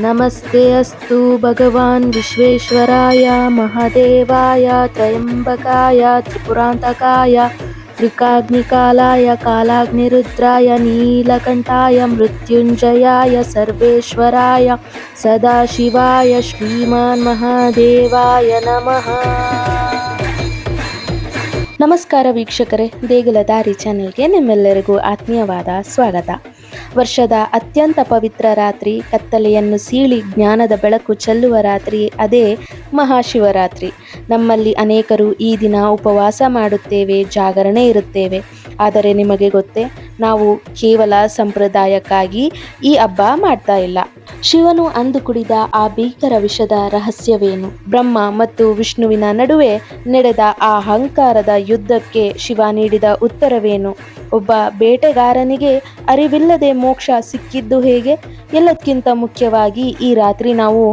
नमस्ते अस्तु भगवान् विश्वेश्वराय महादेवाय त्रयम्बकाय त्रिपुरान्तकाय त्रिकाग्निकालाय कालाग्निरुद्राय नीलकण्ठाय मृत्युञ्जयाय सर्वेश्वराय सदाशिवाय श्रीमान् महादेवाय नमः. ನಮಸ್ಕಾರ ವೀಕ್ಷಕರೇ, ದೇಗುಲ ದಾರಿ ಚಾನೆಲ್ಗೆ ನಿಮ್ಮೆಲ್ಲರಿಗೂ ಆತ್ಮೀಯವಾದ ಸ್ವಾಗತ. ವರ್ಷದ ಅತ್ಯಂತ ಪವಿತ್ರ ರಾತ್ರಿ, ಕತ್ತಲೆಯನ್ನು ಸೀಳಿ ಜ್ಞಾನದ ಬೆಳಕು ಚೆಲ್ಲುವ ರಾತ್ರಿ, ಅದೇ ಮಹಾಶಿವರಾತ್ರಿ. ನಮ್ಮಲ್ಲಿ ಅನೇಕರು ಈ ದಿನ ಉಪವಾಸ ಮಾಡುತ್ತೇವೆ, ಜಾಗರಣೆ ಇರುತ್ತೇವೆ. ಆದರೆ ನಿಮಗೆ ಗೊತ್ತೇ, ನಾವು ಕೇವಲ ಸಂಪ್ರದಾಯಕ್ಕಾಗಿ ಈ ಹಬ್ಬ ಮಾಡ್ತಾ ಇಲ್ಲ. ಶಿವನು ಅಂದು ಕುಡಿದ ಆ ಭೀಕರ ವಿಷದ ರಹಸ್ಯವೇನು? ಬ್ರಹ್ಮ ಮತ್ತು ವಿಷ್ಣುವಿನ ನಡುವೆ ನಡೆದ ಆ ಅಹಂಕಾರದ ಯುದ್ಧಕ್ಕೆ ಶಿವ ನೀಡಿದ ಉತ್ತರವೇನು? ಒಬ್ಬ ಬೇಟೆಗಾರನಿಗೆ ಅರಿವಿಲ್ಲದೆ ಮೋಕ್ಷ ಸಿಕ್ಕಿದ್ದು ಹೇಗೆ? ಎಲ್ಲಕ್ಕಿಂತ ಮುಖ್ಯವಾಗಿ, ಈ ರಾತ್ರಿ ನಾವು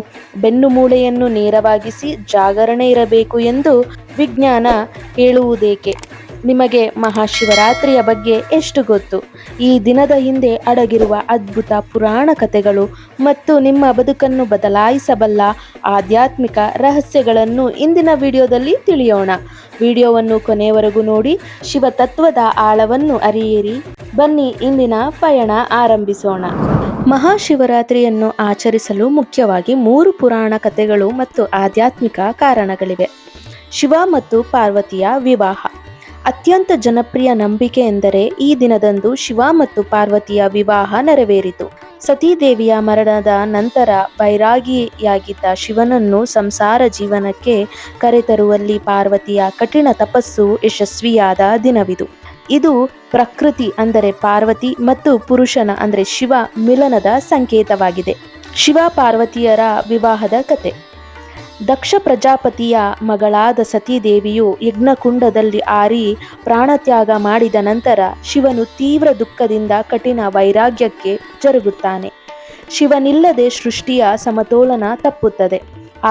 ಬೆನ್ನು ಮೂಳೆಯನ್ನು ನೇರವಾಗಿಸಿ ಜಾಗರಣೆ ಇರಬೇಕು ಎಂದು ವಿಜ್ಞಾನ ಹೇಳುವುದೇಕೆ? ನಿಮಗೆ ಮಹಾಶಿವರಾತ್ರಿಯ ಬಗ್ಗೆ ಎಷ್ಟು ಗೊತ್ತು? ಈ ದಿನದ ಹಿಂದೆ ಅಡಗಿರುವ ಅದ್ಭುತ ಪುರಾಣ ಕಥೆಗಳು ಮತ್ತು ನಿಮ್ಮ ಬದುಕನ್ನು ಬದಲಾಯಿಸಬಲ್ಲ ಆಧ್ಯಾತ್ಮಿಕ ರಹಸ್ಯಗಳನ್ನು ಇಂದಿನ ವಿಡಿಯೋದಲ್ಲಿ ತಿಳಿಯೋಣ. ವಿಡಿಯೋವನ್ನು ಕೊನೆಯವರೆಗೂ ನೋಡಿ, ಶಿವತತ್ವದ ಆಳವನ್ನು ಅರಿಯಿರಿ. ಬನ್ನಿ, ಇಂದಿನ ಪಯಣ ಆರಂಭಿಸೋಣ. ಮಹಾಶಿವರಾತ್ರಿಯನ್ನು ಆಚರಿಸಲು ಮುಖ್ಯವಾಗಿ 3 ಪುರಾಣ ಕಥೆಗಳು ಮತ್ತು ಆಧ್ಯಾತ್ಮಿಕ ಕಾರಣಗಳಿವೆ. ಶಿವ ಮತ್ತು ಪಾರ್ವತಿಯ ವಿವಾಹ. ಅತ್ಯಂತ ಜನಪ್ರಿಯ ನಂಬಿಕೆ ಎಂದರೆ ಈ ದಿನದಂದು ಶಿವ ಮತ್ತು ಪಾರ್ವತಿಯ ವಿವಾಹ ನೆರವೇರಿತು. ಸತೀದೇವಿಯ ಮರಣದ ನಂತರ ವೈರಾಗಿಯಾಗಿದ್ದ ಶಿವನನ್ನು ಸಂಸಾರ ಜೀವನಕ್ಕೆ ಕರೆತರುವಲ್ಲಿ ಪಾರ್ವತಿಯ ಕಠಿಣ ತಪಸ್ಸು ಯಶಸ್ವಿಯಾದ ದಿನವಿದು. ಇದು ಪ್ರಕೃತಿ ಅಂದರೆ ಪಾರ್ವತಿ ಮತ್ತು ಪುರುಷನ ಅಂದರೆ ಶಿವ ಮಿಲನದ ಸಂಕೇತವಾಗಿದೆ. ಶಿವ ಪಾರ್ವತಿಯರ ವಿವಾಹದ ಕತೆ. ದಕ್ಷ ಪ್ರಜಾಪತಿಯ ಮಗಳಾದ ಸತೀದೇವಿಯು ಯಜ್ಞಕುಂಡದಲ್ಲಿ ಆರಿ ಪ್ರಾಣತ್ಯಾಗ ಮಾಡಿದ ನಂತರ ಶಿವನು ತೀವ್ರ ದುಃಖದಿಂದ ಕಠಿಣ ವೈರಾಗ್ಯಕ್ಕೆ ಜರುಗುತ್ತಾನೆ. ಶಿವನಿಲ್ಲದೆ ಸೃಷ್ಟಿಯ ಸಮತೋಲನ ತಪ್ಪುತ್ತದೆ.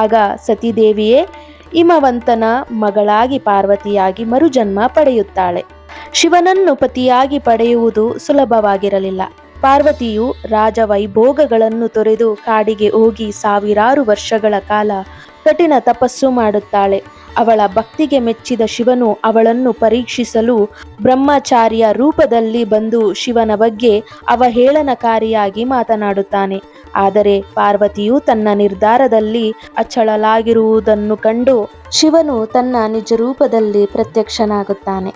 ಆಗ ಸತೀದೇವಿಯೇ ಹಿಮವಂತನ ಮಗಳಾಗಿ ಪಾರ್ವತಿಯಾಗಿ ಮರುಜನ್ಮ ಪಡೆಯುತ್ತಾಳೆ. ಶಿವನನ್ನು ಪತಿಯಾಗಿ ಪಡೆಯುವುದು ಸುಲಭವಾಗಿರಲಿಲ್ಲ. ಪಾರ್ವತಿಯು ರಾಜವೈಭೋಗಗಳನ್ನು ತೊರೆದು ಕಾಡಿಗೆ ಹೋಗಿ ಸಾವಿರಾರು ವರ್ಷಗಳ ಕಾಲ ಕಠಿಣ ತಪಸ್ಸು ಮಾಡುತ್ತಾಳೆ. ಅವಳ ಭಕ್ತಿಗೆ ಮೆಚ್ಚಿದ ಶಿವನು ಅವಳನ್ನು ಪರೀಕ್ಷಿಸಲು ಬ್ರಹ್ಮಚಾರಿಯ ರೂಪದಲ್ಲಿ ಬಂದು ಶಿವನ ಬಗ್ಗೆ ಅವಹೇಳನಕಾರಿಯಾಗಿ ಮಾತನಾಡುತ್ತಾನೆ. ಆದರೆ ಪಾರ್ವತಿಯು ತನ್ನ ನಿರ್ಧಾರದಲ್ಲಿ ಅಚಲಳಾಗಿರುವುದನ್ನು ಕಂಡು ಶಿವನು ತನ್ನ ನಿಜ ರೂಪದಲ್ಲಿ ಪ್ರತ್ಯಕ್ಷನಾಗುತ್ತಾನೆ.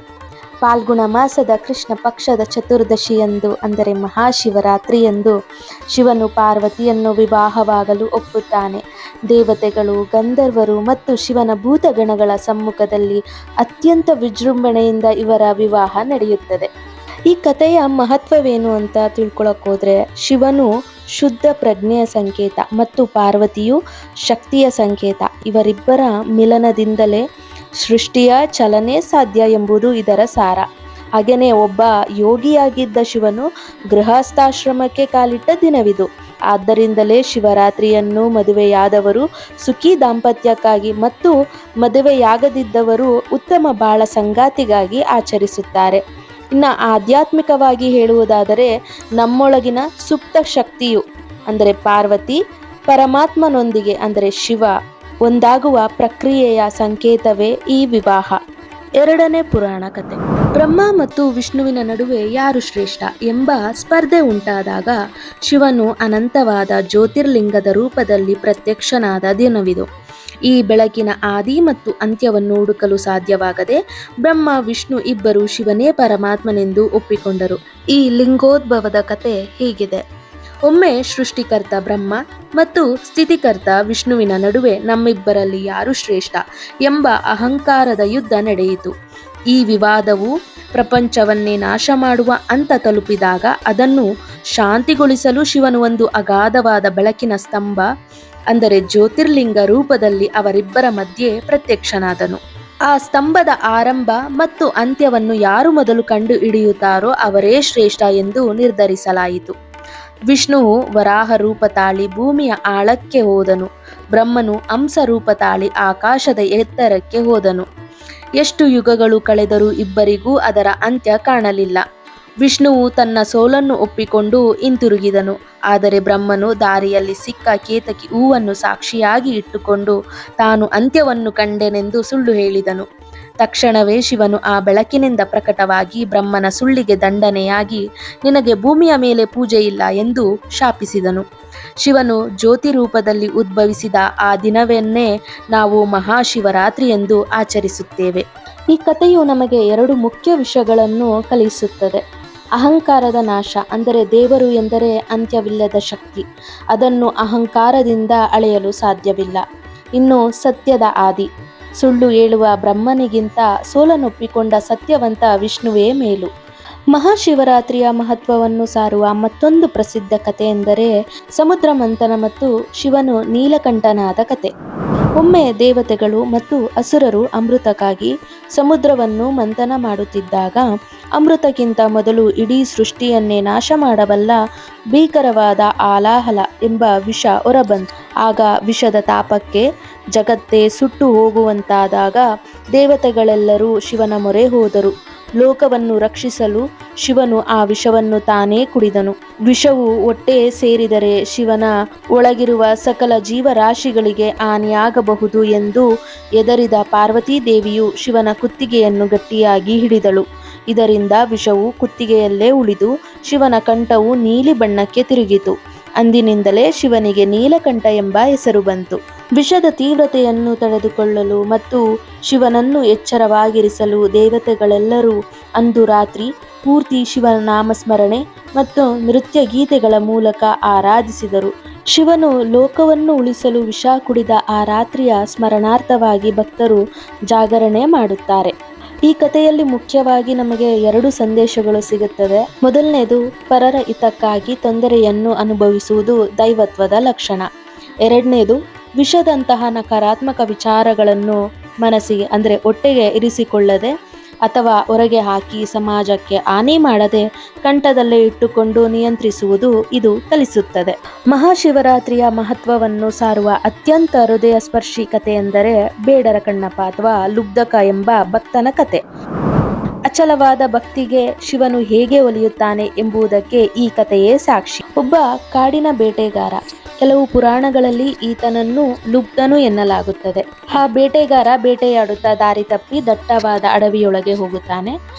ಫಾಲ್ಗುಣ ಮಾಸದ ಕೃಷ್ಣ ಪಕ್ಷದ ಚತುರ್ದಶಿಯಂದು ಅಂದರೆ ಮಹಾಶಿವರಾತ್ರಿಯಂದು ಶಿವನು ಪಾರ್ವತಿಯನ್ನು ವಿವಾಹವಾಗಲು ಒಪ್ಪುತ್ತಾನೆ. ದೇವತೆಗಳು, ಗಂಧರ್ವರು ಮತ್ತು ಶಿವನ ಭೂತಗಣಗಳ ಸಮ್ಮುಖದಲ್ಲಿ ಅತ್ಯಂತ ವಿಜೃಂಭಣೆಯಿಂದ ಇವರ ವಿವಾಹ ನಡೆಯುತ್ತದೆ. ಈ ಕಥೆಯ ಮಹತ್ವವೇನು ಅಂತ ತಿಳ್ಕೊಳ್ಳೋಕೋದ್ರೆ, ಶಿವನು ಶುದ್ಧ ಪ್ರಜ್ಞೆಯ ಸಂಕೇತ ಮತ್ತು ಪಾರ್ವತಿಯು ಶಕ್ತಿಯ ಸಂಕೇತ. ಇವರಿಬ್ಬರ ಮಿಲನದಿಂದಲೇ ಸೃಷ್ಟಿಯ ಚಲನೆ ಸಾಧ್ಯ ಎಂಬುದು ಇದರ ಸಾರ. ಹಾಗೆಯೇ ಒಬ್ಬ ಯೋಗಿಯಾಗಿದ್ದ ಶಿವನು ಗೃಹಸ್ಥಾಶ್ರಮಕ್ಕೆ ಕಾಲಿಟ್ಟ ದಿನವಿದು. ಆದ್ದರಿಂದಲೇ ಶಿವರಾತ್ರಿಯನ್ನು ಮದುವೆಯಾದವರು ಸುಖಿ ದಾಂಪತ್ಯಕ್ಕಾಗಿ ಮತ್ತು ಮದುವೆಯಾಗದಿದ್ದವರು ಉತ್ತಮ ಬಾಳ ಸಂಗಾತಿಗಾಗಿ ಆಚರಿಸುತ್ತಾರೆ. ಇನ್ನು ಆಧ್ಯಾತ್ಮಿಕವಾಗಿ ಹೇಳುವುದಾದರೆ, ನಮ್ಮೊಳಗಿನ ಸುಪ್ತ ಶಕ್ತಿಯು ಅಂದರೆ ಪಾರ್ವತಿ ಪರಮಾತ್ಮನೊಂದಿಗೆ ಅಂದರೆ ಶಿವ ಒಂದಾಗುವ ಪ್ರಕ್ರಿಯೆಯ ಸಂಕೇತವೇ ಈ ವಿವಾಹ. 2ನೇ ಪುರಾಣ ಕಥೆ. ಬ್ರಹ್ಮ ಮತ್ತು ವಿಷ್ಣುವಿನ ನಡುವೆ ಯಾರು ಶ್ರೇಷ್ಠ ಎಂಬ ಸ್ಪರ್ಧೆ ಉಂಟಾದಾಗ ಶಿವನು ಅನಂತವಾದ ಜ್ಯೋತಿರ್ಲಿಂಗದ ರೂಪದಲ್ಲಿ ಪ್ರತ್ಯಕ್ಷನಾದ ದಿನವಿದು. ಈ ಬೆಳಕಿನ ಆದಿ ಮತ್ತು ಅಂತ್ಯವನ್ನು ಹುಡುಕಲು ಸಾಧ್ಯವಾಗದೆ ಬ್ರಹ್ಮ ವಿಷ್ಣು ಇಬ್ಬರು ಶಿವನೇ ಪರಮಾತ್ಮನೆಂದು ಒಪ್ಪಿಕೊಂಡರು. ಈ ಲಿಂಗೋದ್ಭವದ ಕತೆ ಹೀಗಿದೆ. ಒಮ್ಮೆ ಸೃಷ್ಟಿಕರ್ತ ಬ್ರಹ್ಮ ಮತ್ತು ಸ್ಥಿತಿಕರ್ತ ವಿಷ್ಣುವಿನ ನಡುವೆ ನಮ್ಮಿಬ್ಬರಲ್ಲಿ ಯಾರು ಶ್ರೇಷ್ಠ ಎಂಬ ಅಹಂಕಾರದ ಯುದ್ಧ ನಡೆಯಿತು. ಈ ವಿವಾದವು ಪ್ರಪಂಚವನ್ನೇ ನಾಶ ಮಾಡುವ ಹಂತ ತಲುಪಿದಾಗ ಅದನ್ನು ಶಾಂತಿಗೊಳಿಸಲು ಶಿವನು ಒಂದು ಅಗಾಧವಾದ ಬೆಳಕಿನ ಸ್ತಂಭ ಅಂದರೆ ಜ್ಯೋತಿರ್ಲಿಂಗ ರೂಪದಲ್ಲಿ ಅವರಿಬ್ಬರ ಮಧ್ಯೆ ಪ್ರತ್ಯಕ್ಷನಾದನು. ಆ ಸ್ತಂಭದ ಆರಂಭ ಮತ್ತು ಅಂತ್ಯವನ್ನು ಯಾರು ಮೊದಲು ಕಂಡು ಹಿಡಿಯುತ್ತಾರೋ ಅವರೇ ಶ್ರೇಷ್ಠ ಎಂದು ನಿರ್ಧರಿಸಲಾಯಿತು. ವಿಷ್ಣುವು ವರಾಹ ರೂಪ ತಾಳಿ ಭೂಮಿಯ ಆಳಕ್ಕೆ ಹೋದನು. ಬ್ರಹ್ಮನು ಹಂಸ ರೂಪ ತಾಳಿ ಆಕಾಶದ ಎತ್ತರಕ್ಕೆ ಹೋದನು. ಎಷ್ಟು ಯುಗಗಳು ಕಳೆದರೂ ಇಬ್ಬರಿಗೂ ಅದರ ಅಂತ್ಯ ಕಾಣಲಿಲ್ಲ. ವಿಷ್ಣುವು ತನ್ನ ಸೋಲನ್ನು ಒಪ್ಪಿಕೊಂಡು ಹಿಂತಿರುಗಿದನು. ಆದರೆ ಬ್ರಹ್ಮನು ದಾರಿಯಲ್ಲಿ ಸಿಕ್ಕ ಕೇತಕಿ ಹೂವನ್ನು ಸಾಕ್ಷಿಯಾಗಿ ಇಟ್ಟುಕೊಂಡು ತಾನು ಅಂತ್ಯವನ್ನು ಕಂಡೆನೆಂದು ಸುಳ್ಳು ಹೇಳಿದನು. ತಕ್ಷಣವೇ ಶಿವನು ಆ ಬೆಳಕಿನಿಂದ ಪ್ರಕಟವಾಗಿ ಬ್ರಹ್ಮನ ಸುಳ್ಳಿಗೆ ದಂಡನೆಯಾಗಿ ನಿನಗೆ ಭೂಮಿಯ ಮೇಲೆ ಪೂಜೆಯಿಲ್ಲ ಎಂದು ಶಾಪಿಸಿದನು. ಶಿವನು ಜ್ಯೋತಿ ರೂಪದಲ್ಲಿ ಉದ್ಭವಿಸಿದ ಆ ದಿನವನ್ನೇ ನಾವು ಮಹಾಶಿವರಾತ್ರಿ ಎಂದು ಆಚರಿಸುತ್ತೇವೆ. ಈ ಕಥೆಯು ನಮಗೆ ಎರಡು ಮುಖ್ಯ ವಿಷಯಗಳನ್ನು ಕಲಿಸುತ್ತದೆ. ಅಹಂಕಾರದ ನಾಶ, ಅಂದರೆ ದೇವರು ಎಂದರೆ ಅಂತ್ಯವಿಲ್ಲದ ಶಕ್ತಿ, ಅದನ್ನು ಅಹಂಕಾರದಿಂದ ಅಳೆಯಲು ಸಾಧ್ಯವಿಲ್ಲ. ಇನ್ನು ಸತ್ಯದ ಆದಿ, ಸುಳ್ಳು ಹೇಳುವ ಬ್ರಹ್ಮನಿಗಿಂತ ಸೋಲನ್ನೊಪ್ಪಿಕೊಂಡ ಸತ್ಯವಂತ ವಿಷ್ಣುವೇ ಮೇಲು. ಮಹಾಶಿವರಾತ್ರಿಯ ಮಹತ್ವವನ್ನು ಸಾರುವ ಮತ್ತೊಂದು ಪ್ರಸಿದ್ಧ ಕಥೆ ಎಂದರೆ ಸಮುದ್ರ ಮಂಥನ ಮತ್ತು ಶಿವನು ನೀಲಕಂಠನಾದ ಕಥೆ. ಒಮ್ಮೆ ದೇವತೆಗಳು ಮತ್ತು ಅಸುರರು ಅಮೃತಕ್ಕಾಗಿ ಸಮುದ್ರವನ್ನು ಮಂಥನ ಮಾಡುತ್ತಿದ್ದಾಗ ಅಮೃತಕ್ಕಿಂತ ಮೊದಲು ಇಡೀ ಸೃಷ್ಟಿಯನ್ನೇ ನಾಶ ಮಾಡಬಲ್ಲ ಭೀಕರವಾದ ಆಲಾಹಲ ಎಂಬ ವಿಷ ಹೊರಬಂತು. ಆಗ ವಿಷದ ತಾಪಕ್ಕೆ ಜಗತ್ತೇ ಸುಟ್ಟು ಹೋಗುವಂತಾದಾಗ ದೇವತೆಗಳೆಲ್ಲರೂ ಶಿವನ ಮೊರೆ ಹೋದರು. ಲೋಕವನ್ನು ರಕ್ಷಿಸಲು ಶಿವನು ಆ ವಿಷವನ್ನು ತಾನೇ ಕುಡಿದನು. ವಿಷವು ಹೊಟ್ಟೆ ಸೇರಿದರೆ ಶಿವನ ಒಳಗಿರುವ ಸಕಲ ಜೀವರಾಶಿಗಳಿಗೆ ಹಾನಿಯಾಗಬಹುದು ಎಂದು ಹೆದರಿದ ಪಾರ್ವತೀ ದೇವಿಯು ಶಿವನ ಕುತ್ತಿಗೆಯನ್ನು ಗಟ್ಟಿಯಾಗಿ ಹಿಡಿದಳು. ಇದರಿಂದ ವಿಷವು ಕುತ್ತಿಗೆಯಲ್ಲೇ ಉಳಿದು ಶಿವನ ಕಂಠವು ನೀಲಿ ಬಣ್ಣಕ್ಕೆ ತಿರುಗಿತು. ಅಂದಿನಿಂದಲೇ ಶಿವನಿಗೆ ನೀಲಕಂಠ ಎಂಬ ಹೆಸರು ಬಂತು. ವಿಷದ ತೀವ್ರತೆಯನ್ನು ತಡೆದುಕೊಳ್ಳಲು ಮತ್ತು ಶಿವನನ್ನು ಎಚ್ಚರವಾಗಿರಿಸಲು ದೇವತೆಗಳೆಲ್ಲರೂ ಅಂದು ರಾತ್ರಿ ಪೂರ್ತಿ ಶಿವನ ನಾಮಸ್ಮರಣೆ ಮತ್ತು ನೃತ್ಯ ಗೀತೆಗಳ ಮೂಲಕ ಆರಾಧಿಸಿದರು. ಶಿವನು ಲೋಕವನ್ನು ಉಳಿಸಲು ವಿಷ ಕುಡಿದ ಆ ರಾತ್ರಿಯ ಸ್ಮರಣಾರ್ಥವಾಗಿ ಭಕ್ತರು ಜಾಗರಣೆ ಮಾಡುತ್ತಾರೆ. ಈ ಕಥೆಯಲ್ಲಿ ಮುಖ್ಯವಾಗಿ ನಮಗೆ ಎರಡು ಸಂದೇಶಗಳು ಸಿಗುತ್ತದೆ. ಮೊದಲನೇದು, ಪರರ ಹಿತಕ್ಕಾಗಿ ತೊಂದರೆಯನ್ನು ಅನುಭವಿಸುವುದು ದೈವತ್ವದ ಲಕ್ಷಣ. ಎರಡನೇದು, ವಿಷದಂತಹ ನಕಾರಾತ್ಮಕ ವಿಚಾರಗಳನ್ನು ಮನಸ್ಸಿಗೆ ಅಂದರೆ ಹೊಟ್ಟೆಗೆ ಇರಿಸಿಕೊಳ್ಳದೆ ಅಥವಾ ಹೊರಗೆ ಹಾಕಿ ಸಮಾಜಕ್ಕೆ ಹಾನಿ ಮಾಡದೆ ಕಂಠದಲ್ಲೇ ಇಟ್ಟುಕೊಂಡು ನಿಯಂತ್ರಿಸುವುದು ಇದು ಕಲಿಸುತ್ತದೆ. ಮಹಾಶಿವರಾತ್ರಿಯ ಮಹತ್ವವನ್ನು ಸಾರುವ ಅತ್ಯಂತ ಹೃದಯ ಸ್ಪರ್ಶಿ ಕಥೆ ಎಂದರೆ ಬೇಡರ ಕಣ್ಣಪ್ಪ ಅಥವಾ ಲುಬ್ಧಕ ಎಂಬ ಭಕ್ತನ ಕಥೆ. ಅಚಲವಾದ ಭಕ್ತಿಗೆ ಶಿವನು ಹೇಗೆ ಒಲಿಯುತ್ತಾನೆ ಎಂಬುದಕ್ಕೆ ಈ ಕಥೆಯೇ ಸಾಕ್ಷಿ. ಒಬ್ಬ ಕಾಡಿನ ಬೇಟೆಗಾರ. ಕೆಲವು ಪುರಾಣಗಳಲ್ಲಿ ಈತನನ್ನು ಲುಬ್ಧನು ಎನ್ನಲಾಗುತ್ತದೆ. ಆ ಬೇಟೆಗಾರ ಬೇಟೆಯಾಡುತ್ತಾ ದಾರಿ ತಪ್ಪಿ ದಟ್ಟವಾದ ಅಡವಿಯೊಳಗೆ ಹೋಗುತ್ತಾನೆ.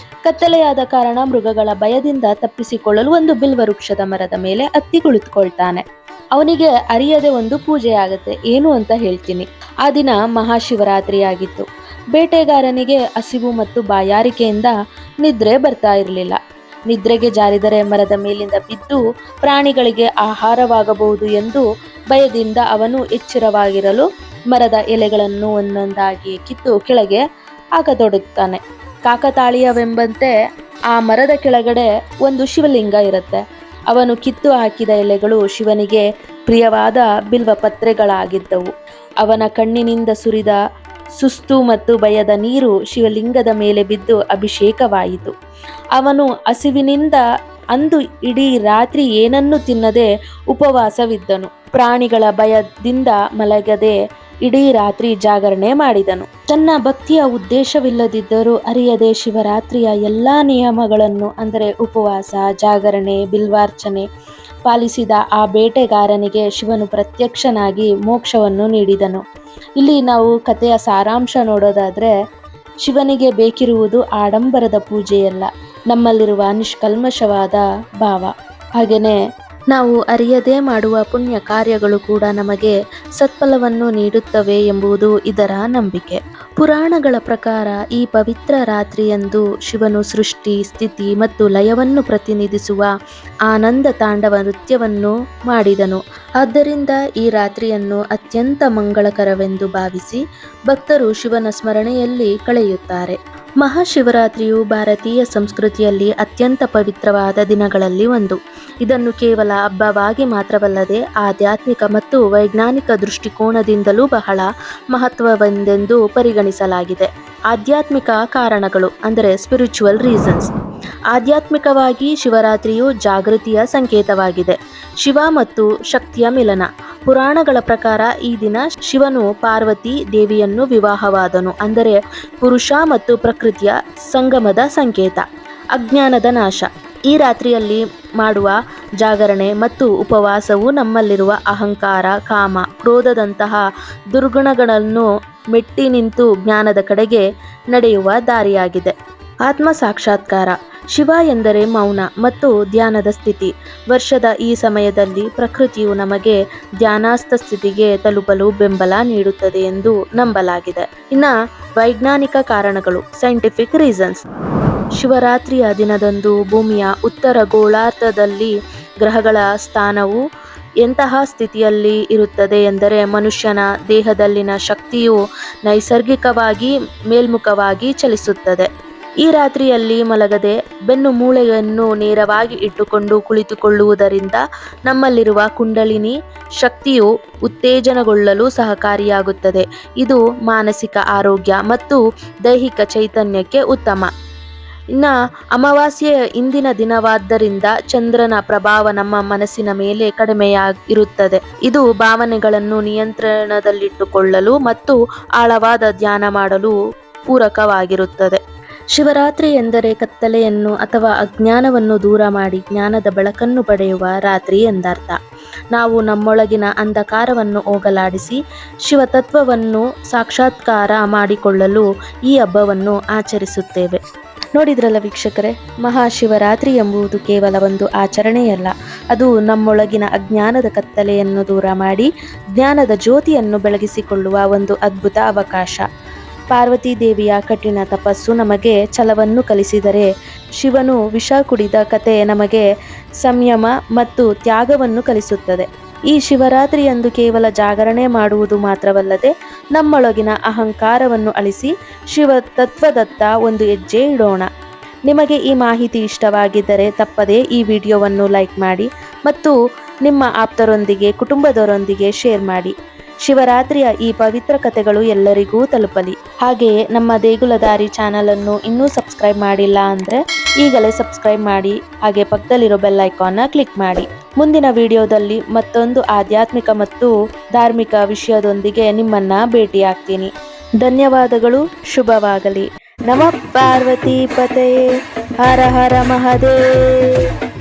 ಕತ್ತಲೆಯಾದ ಕಾರಣ ಮೃಗಗಳ ಭಯದಿಂದ ತಪ್ಪಿಸಿಕೊಳ್ಳಲು ಒಂದು ಬಿಲ್ವ ವೃಕ್ಷದ ಮರದ ಮೇಲೆ ಹತ್ತಿ ಕುಳಿತುಕೊಳ್ತಾನೆ. ಅವನಿಗೆ ಅರಿಯದೆ ಒಂದು ಪೂಜೆ ಆಗುತ್ತೆ. ಏನು ಅಂತ ಹೇಳ್ತೀನಿ. ಆ ದಿನ ಮಹಾಶಿವರಾತ್ರಿ ಆಗಿತ್ತು. ಬೇಟೆಗಾರನಿಗೆ ಹಸಿವು ಮತ್ತು ಬಾಯಾರಿಕೆಯಿಂದ ನಿದ್ರೆ ಬರ್ತಾ ಇರಲಿಲ್ಲ. ನಿದ್ರೆಗೆ ಜಾರಿದರೆ ಮರದ ಮೇಲಿಂದ ಬಿದ್ದು ಪ್ರಾಣಿಗಳಿಗೆ ಆಹಾರವಾಗಬಹುದು ಎಂದು ಭಯದಿಂದ ಅವನು ಎಚ್ಚರವಾಗಿರಲು ಮರದ ಎಲೆಗಳನ್ನು ಒಂದೊಂದಾಗಿ ಕಿತ್ತು ಕೆಳಗೆ ಹಾಕತೊಡಗುತ್ತಾನೆ. ಕಾಕತಾಳೀಯವೆಂಬಂತೆ ಆ ಮರದ ಕೆಳಗಡೆ ಒಂದು ಶಿವಲಿಂಗ ಇರುತ್ತೆ. ಅವನು ಕಿತ್ತು ಹಾಕಿದ ಎಲೆಗಳು ಶಿವನಿಗೆ ಪ್ರಿಯವಾದ ಬಿಲ್ವ ಪತ್ರೆಗಳಾಗಿದ್ದವು. ಅವನ ಕಣ್ಣಿನಿಂದ ಸುರಿದ ಸುಸ್ತು ಮತ್ತು ಭಯದ ನೀರು ಶಿವಲಿಂಗದ ಮೇಲೆ ಬಿದ್ದು ಅಭಿಷೇಕವಾಯಿತು. ಅವನು ಹಸಿವಿನಿಂದ ಅಂದು ಇಡೀ ರಾತ್ರಿ ಏನನ್ನೂ ತಿನ್ನದೆ ಉಪವಾಸವಿದ್ದನು. ಪ್ರಾಣಿಗಳ ಭಯದಿಂದ ಮಲಗದೆ ಇಡೀ ರಾತ್ರಿ ಜಾಗರಣೆ ಮಾಡಿದನು. ತನ್ನ ಭಕ್ತಿಯ ಉದ್ದೇಶವಿಲ್ಲದಿದ್ದರೂ ಅರಿಯದೆ ಶಿವರಾತ್ರಿಯ ಎಲ್ಲ ನಿಯಮಗಳನ್ನು ಅಂದರೆ ಉಪವಾಸ, ಜಾಗರಣೆ, ಬಿಲ್ವಾರ್ಚನೆ ಪಾಲಿಸಿದ ಆ ಬೇಟೆಗಾರನಿಗೆ ಶಿವನು ಪ್ರತ್ಯಕ್ಷನಾಗಿ ಮೋಕ್ಷವನ್ನು ನೀಡಿದನು. ಇಲ್ಲಿ ನಾವು ಕಥೆಯ ಸಾರಾಂಶ ನೋಡೋದಾದರೆ, ಶಿವನಿಗೆ ಬೇಕಿರುವುದು ಆಡಂಬರದ ಪೂಜೆಯಲ್ಲ, ನಮ್ಮಲ್ಲಿರುವ ನಿಷ್ಕಲ್ಮಶವಾದ ಭಾವ. ಹಾಗೆಯೇ ನಾವು ಅರಿಯದೇ ಮಾಡುವ ಪುಣ್ಯ ಕಾರ್ಯಗಳು ಕೂಡ ನಮಗೆ ಸತ್ಫಲವನ್ನು ನೀಡುತ್ತವೆ ಎಂಬುದು ಇದರ ನಂಬಿಕೆ. ಪುರಾಣಗಳ ಪ್ರಕಾರ ಈ ಪವಿತ್ರ ರಾತ್ರಿಯಂದು ಶಿವನು ಸೃಷ್ಟಿ, ಸ್ಥಿತಿ ಮತ್ತು ಲಯವನ್ನು ಪ್ರತಿನಿಧಿಸುವ ಆನಂದ ತಾಂಡವ ನೃತ್ಯವನ್ನು ಮಾಡಿದನು. ಆದ್ದರಿಂದ ಈ ರಾತ್ರಿಯನ್ನು ಅತ್ಯಂತ ಮಂಗಳಕರವೆಂದು ಭಾವಿಸಿ ಭಕ್ತರು ಶಿವನ ಸ್ಮರಣೆಯಲ್ಲಿ ಕಳೆಯುತ್ತಾರೆ. ಮಹಾಶಿವರಾತ್ರಿಯು ಭಾರತೀಯ ಸಂಸ್ಕೃತಿಯಲ್ಲಿ ಅತ್ಯಂತ ಪವಿತ್ರವಾದ ದಿನಗಳಲ್ಲಿ ಒಂದು. ಇದನ್ನು ಕೇವಲ ಹಬ್ಬವಾಗಿ ಮಾತ್ರವಲ್ಲದೆ ಆಧ್ಯಾತ್ಮಿಕ ಮತ್ತು ವೈಜ್ಞಾನಿಕ ದೃಷ್ಟಿಕೋನದಿಂದಲೂ ಬಹಳ ಮಹತ್ವವೆಂದೆಂದು ಪರಿಗಣಿಸಲಾಗಿದೆ. ಆಧ್ಯಾತ್ಮಿಕ ಕಾರಣಗಳು ಅಂದರೆ ಸ್ಪಿರಿಚುವಲ್ ರೀಸನ್ಸ್. ಆಧ್ಯಾತ್ಮಿಕವಾಗಿ ಶಿವರಾತ್ರಿಯು ಜಾಗೃತಿಯ ಸಂಕೇತವಾಗಿದೆ. ಶಿವ ಮತ್ತು ಶಕ್ತಿಯ ಮಿಲನ. ಪುರಾಣಗಳ ಪ್ರಕಾರ ಈ ದಿನ ಶಿವನು ಪಾರ್ವತಿ ದೇವಿಯನ್ನು ವಿವಾಹವಾದನು, ಅಂದರೆ ಪುರುಷ ಮತ್ತು ಪ್ರಕೃತಿಯ ಸಂಗಮದ ಸಂಕೇತ. ಅಜ್ಞಾನದ ನಾಶ. ಈ ರಾತ್ರಿಯಲ್ಲಿ ಮಾಡುವ ಜಾಗರಣೆ ಮತ್ತು ಉಪವಾಸವು ನಮ್ಮಲ್ಲಿರುವ ಅಹಂಕಾರ, ಕಾಮ, ಕ್ರೋಧದಂತಹ ದುರ್ಗುಣಗಳನ್ನು ಮೆಟ್ಟಿ ನಿಂತು ಜ್ಞಾನದ ಕಡೆಗೆ ನಡೆಯುವ ದಾರಿಯಾಗಿದೆ. ಆತ್ಮ ಸಾಕ್ಷಾತ್ಕಾರ. ಶಿವ ಎಂದರೆ ಮೌನ ಮತ್ತು ಧ್ಯಾನದ ಸ್ಥಿತಿ. ವರ್ಷದ ಈ ಸಮಯದಲ್ಲಿ ಪ್ರಕೃತಿಯು ನಮಗೆ ಧ್ಯಾನಸ್ಥ ಸ್ಥಿತಿಗೆ ತಲುಪಲು ಬೆಂಬಲ ನೀಡುತ್ತದೆ ಎಂದು ನಂಬಲಾಗಿದೆ. ಇನ್ನು ವೈಜ್ಞಾನಿಕ ಕಾರಣಗಳು, ಸೈಂಟಿಫಿಕ್ ರೀಸನ್ಸ್. ಶಿವರಾತ್ರಿಯ ದಿನದಂದು ಭೂಮಿಯ ಉತ್ತರ ಗೋಳಾರ್ಧದಲ್ಲಿ ಗ್ರಹಗಳ ಸ್ಥಾನವು ಎಂತಹ ಸ್ಥಿತಿಯಲ್ಲಿ ಇರುತ್ತದೆ ಎಂದರೆ ಮನುಷ್ಯನ ದೇಹದಲ್ಲಿನ ಶಕ್ತಿಯು ನೈಸರ್ಗಿಕವಾಗಿ ಮೇಲ್ಮುಖವಾಗಿ ಚಲಿಸುತ್ತದೆ. ಈ ರಾತ್ರಿಯಲ್ಲಿ ಮಲಗದೆ ಬೆನ್ನು ಮೂಳೆಯನ್ನು ನೇರವಾಗಿ ಇಟ್ಟುಕೊಂಡು ಕುಳಿತುಕೊಳ್ಳುವುದರಿಂದ ನಮ್ಮಲ್ಲಿರುವ ಕುಂಡಲಿನಿ ಶಕ್ತಿಯು ಉತ್ತೇಜನಗೊಳ್ಳಲು ಸಹಕಾರಿಯಾಗುತ್ತದೆ. ಇದು ಮಾನಸಿಕ ಆರೋಗ್ಯ ಮತ್ತು ದೈಹಿಕ ಚೈತನ್ಯಕ್ಕೆ ಉತ್ತಮ. ಇನ್ನು ಅಮಾವಾಸ್ಯೆಯ ಇಂದಿನ ದಿನವಾದ್ದರಿಂದ ಚಂದ್ರನ ಪ್ರಭಾವ ನಮ್ಮ ಮನಸ್ಸಿನ ಮೇಲೆ ಕಡಿಮೆಯಾಗಿರುತ್ತದೆ. ಇದು ಭಾವನೆಗಳನ್ನು ನಿಯಂತ್ರಣದಲ್ಲಿಟ್ಟುಕೊಳ್ಳಲು ಮತ್ತು ಆಳವಾದ ಧ್ಯಾನ ಮಾಡಲು ಪೂರಕವಾಗಿರುತ್ತದೆ. ಶಿವರಾತ್ರಿ ಎಂದರೆ ಕತ್ತಲೆಯನ್ನು ಅಥವಾ ಅಜ್ಞಾನವನ್ನು ದೂರ ಮಾಡಿ ಜ್ಞಾನದ ಬೆಳಕನ್ನು ಪಡೆಯುವ ರಾತ್ರಿ ಎಂದರ್ಥ. ನಾವು ನಮ್ಮೊಳಗಿನ ಅಂಧಕಾರವನ್ನು ಹೋಗಲಾಡಿಸಿ ಶಿವತತ್ವವನ್ನು ಸಾಕ್ಷಾತ್ಕಾರ ಮಾಡಿಕೊಳ್ಳಲು ಈ ಹಬ್ಬವನ್ನು ಆಚರಿಸುತ್ತೇವೆ. ನೋಡಿದ್ರಲ್ಲ ವೀಕ್ಷಕರೇ, ಮಹಾಶಿವರಾತ್ರಿ ಎಂಬುದು ಕೇವಲ ಒಂದು ಆಚರಣೆಯಲ್ಲ, ಅದು ನಮ್ಮೊಳಗಿನ ಅಜ್ಞಾನದ ಕತ್ತಲೆಯನ್ನು ದೂರ ಮಾಡಿ ಜ್ಞಾನದ ಜ್ಯೋತಿಯನ್ನು ಬೆಳಗಿಸಿಕೊಳ್ಳುವ ಒಂದು ಅದ್ಭುತ ಅವಕಾಶ. ಪಾರ್ವತಿ ದೇವಿಯ ಕಠಿಣ ತಪಸ್ಸು ನಮಗೆ ಛಲವನ್ನು ಕಲಿಸಿದರೆ, ಶಿವನು ವಿಷ ಕುಡಿದ ಕತೆ ನಮಗೆ ಸಂಯಮ ಮತ್ತು ತ್ಯಾಗವನ್ನು ಕಲಿಸುತ್ತದೆ. ಈ ಶಿವರಾತ್ರಿಯಂದು ಕೇವಲ ಜಾಗರಣೆ ಮಾಡುವುದು ಮಾತ್ರವಲ್ಲದೆ ನಮ್ಮೊಳಗಿನ ಅಹಂಕಾರವನ್ನು ಅಳಿಸಿ ಶಿವ ತತ್ವದತ್ತ ಒಂದು ಹೆಜ್ಜೆ ಇಡೋಣ. ನಿಮಗೆ ಈ ಮಾಹಿತಿ ಇಷ್ಟವಾಗಿದ್ದರೆ ತಪ್ಪದೇ ಈ ವಿಡಿಯೋವನ್ನು ಲೈಕ್ ಮಾಡಿ ಮತ್ತು ನಿಮ್ಮ ಆಪ್ತರೊಂದಿಗೆ, ಕುಟುಂಬದವರೊಂದಿಗೆ ಶೇರ್ ಮಾಡಿ. ಶಿವರಾತ್ರಿಯ ಈ ಪವಿತ್ರ ಕಥೆಗಳು ಎಲ್ಲರಿಗೂ ತಲುಪಲಿ. ಹಾಗೆಯೇ ನಮ್ಮ ದೇಗುಲದಾರಿ ಚಾನಲನ್ನು ಇನ್ನೂ ಸಬ್ಸ್ಕ್ರೈಬ್ ಮಾಡಿಲ್ಲ ಅಂದರೆ ಈಗಲೇ ಸಬ್ಸ್ಕ್ರೈಬ್ ಮಾಡಿ, ಹಾಗೆ ಪಕ್ಕದಲ್ಲಿರೋ ಬೆಲ್ ಐಕಾನ್ನ ಕ್ಲಿಕ್ ಮಾಡಿ. ಮುಂದಿನ ವಿಡಿಯೋದಲ್ಲಿ ಮತ್ತೊಂದು ಆಧ್ಯಾತ್ಮಿಕ ಮತ್ತು ಧಾರ್ಮಿಕ ವಿಷಯದೊಂದಿಗೆ ನಿಮ್ಮನ್ನ ಭೇಟಿಯಾಗ್ತೀನಿ. ಧನ್ಯವಾದಗಳು. ಶುಭವಾಗಲಿ. ನಮಃ ಪಾರ್ವತಿ ಪತಯೇ. ಹರ ಹರ ಮಹಾದೇವ್.